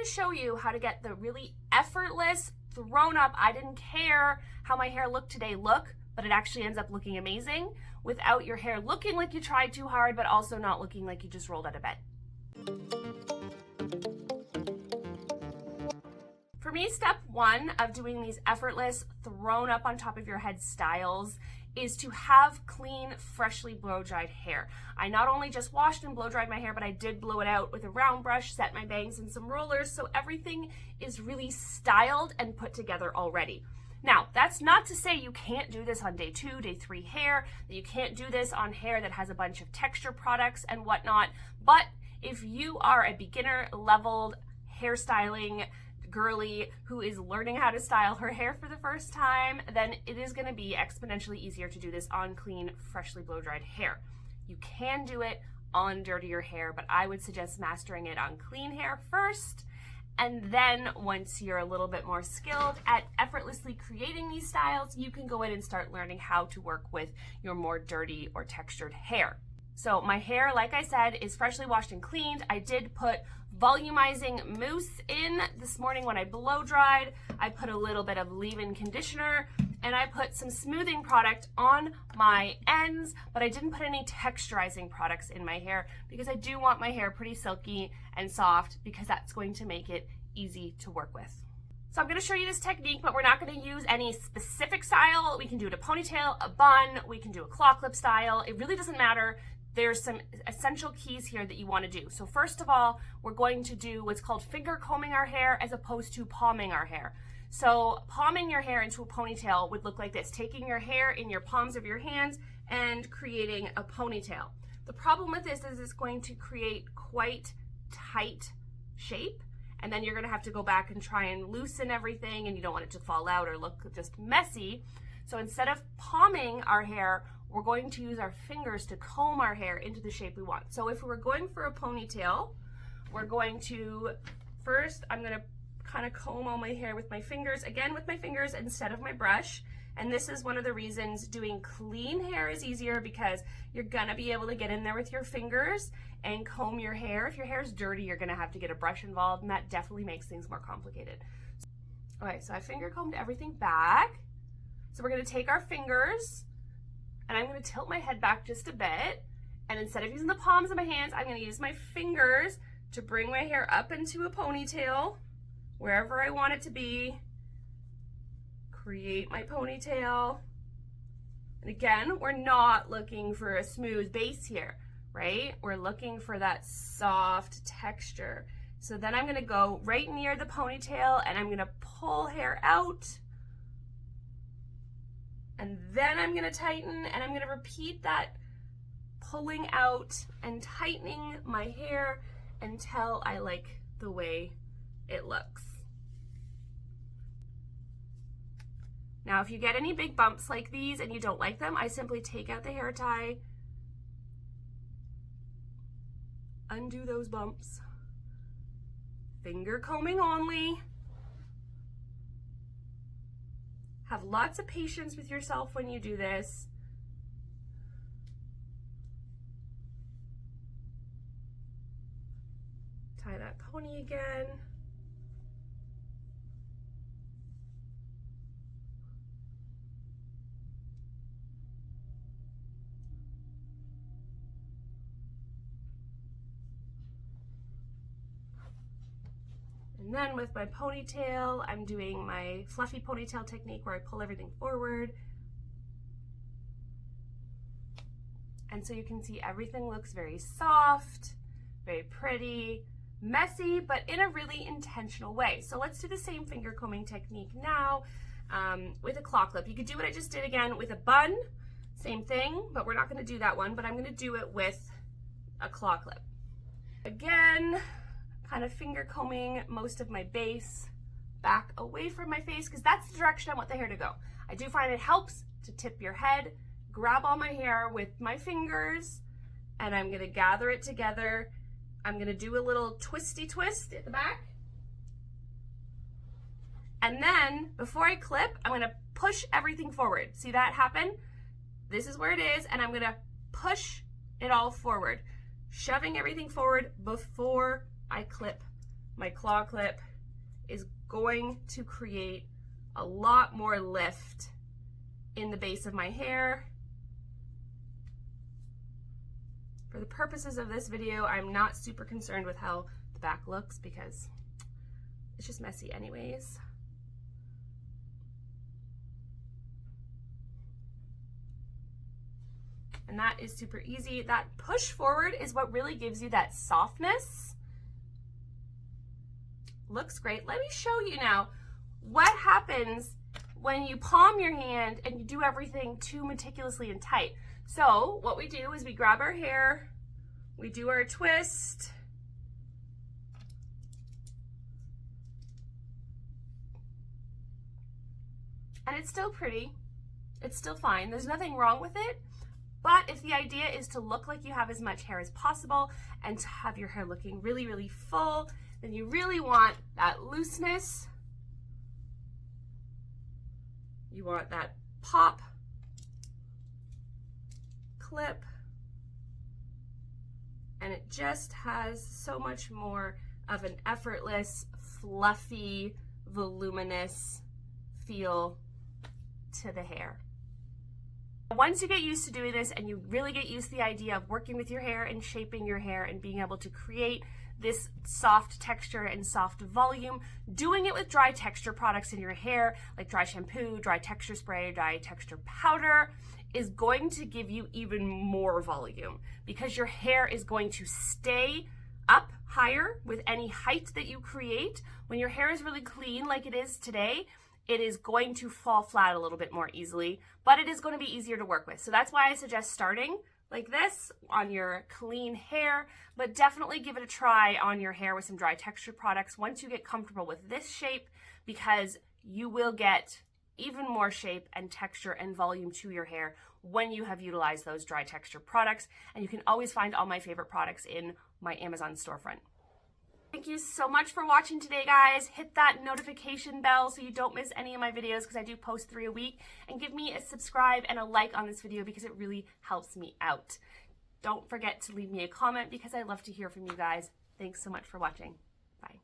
to show you how to get the really effortless, thrown up, I didn't care how my hair looked today look, but it actually ends up looking amazing without your hair looking like you tried too hard, but also not looking like you just rolled out of bed. For me, step one of doing these effortless, thrown up on top of your head styles is to have clean, freshly blow-dried hair. I not only just washed and blow-dried my hair, but I did blow it out with a round brush, set my bangs in some rollers, so everything is really styled and put together already. Now, that's not to say you can't do this on day 2, day 3 hair, that you can't do this on hair that has a bunch of texture products and whatnot, but if you are a beginner leveled hairstyling girly who is learning how to style her hair for the first time, then it is going to be exponentially easier to do this on clean, freshly blow-dried hair. You can do it on dirtier hair, but I would suggest mastering it on clean hair first, and then once you're a little bit more skilled at effortlessly creating these styles, you can go in and start learning how to work with your more dirty or textured hair. So my hair, like I said, is freshly washed and cleaned. I did put volumizing mousse in this morning when I blow dried. I put a little bit of leave-in conditioner and I put some smoothing product on my ends, but I didn't put any texturizing products in my hair because I do want my hair pretty silky and soft because that's going to make it easy to work with. So I'm going to show you this technique, but we're not going to use any specific style. We can do it a ponytail, a bun, we can do a claw clip style. It really doesn't matter. There's some essential keys here that you want to do. So first of all, we're going to do what's called finger combing our hair as opposed to palming our hair. So palming your hair into a ponytail would look like this, taking your hair in your palms of your hands and creating a ponytail. The problem with this is it's going to create quite tight shape, and then you're going to have to go back and try and loosen everything, and you don't want it to fall out or look just messy. So instead of palming our hair, we're going to use our fingers to comb our hair into the shape we want. So if we're going for a ponytail, we're going to, first I'm going to kind of comb all my hair with my fingers, again with my fingers instead of my brush. And this is one of the reasons doing clean hair is easier, because you're going to be able to get in there with your fingers and comb your hair. If your hair is dirty, you're going to have to get a brush involved, and that definitely makes things more complicated. Okay, so I finger combed everything back. So we're going to take our fingers, and I'm going to tilt my head back just a bit, and instead of using the palms of my hands, I'm going to use my fingers to bring my hair up into a ponytail, wherever I want it to be, create my ponytail. And again, we're not looking for a smooth base here, right? We're looking for that soft texture. So then I'm going to go right near the ponytail, and I'm going to pull hair out. And then I'm going to tighten, and I'm going to repeat that pulling out and tightening my hair until I like the way it looks. Now, if you get any big bumps like these and you don't like them, I simply take out the hair tie, undo those bumps, finger combing only. Have lots of patience with yourself when you do this. Tie that pony again. And then with my ponytail, I'm doing my fluffy ponytail technique where I pull everything forward. And so you can see everything looks very soft, very pretty, messy, but in a really intentional way. So let's do the same finger combing technique now with a claw clip. You could do what I just did again with a bun, same thing, but we're not going to do that one, but I'm going to do it with a claw clip. Again, kind of finger combing most of my base back away from my face, because that's the direction I want the hair to go. I do find it helps to tip your head, grab all my hair with my fingers, and I'm going to gather it together. I'm going to do a little twisty twist at the back. And then before I clip, I'm going to push everything forward. See that happen? This is where it is, and I'm going to push it all forward, shoving everything forward before I clip my claw clip is going to create a lot more lift in the base of my hair. For the purposes of this video, I'm not super concerned with how the back looks because it's just messy anyways. And that is super easy. That push forward is what really gives you that softness. Looks great. Let me show you now what happens when you palm your hand and you do everything too meticulously and tight. So what we do is we grab our hair, we do our twist, and it's still pretty. It's still fine. There's nothing wrong with it. But if the idea is to look like you have as much hair as possible and to have your hair looking really, really full, then you really want that looseness. You want that pop clip. And it just has so much more of an effortless, fluffy, voluminous feel to the hair. Once you get used to doing this and you really get used to the idea of working with your hair and shaping your hair and being able to create this soft texture and soft volume, doing it with dry texture products in your hair, like dry shampoo, dry texture spray, dry texture powder, is going to give you even more volume because your hair is going to stay up higher with any height that you create. When your hair is really clean like it is today, it is going to fall flat a little bit more easily, but it is going to be easier to work with. So that's why I suggest starting like this on your clean hair, but definitely give it a try on your hair with some dry texture products once you get comfortable with this shape, because you will get even more shape and texture and volume to your hair when you have utilized those dry texture products. And you can always find all my favorite products in my Amazon storefront. Thank you so much for watching today, guys. Hit that notification bell so you don't miss any of my videos, because I do post 3 a week. And give me a subscribe and a like on this video because it really helps me out. Don't forget to leave me a comment because I love to hear from you guys. Thanks so much for watching. Bye.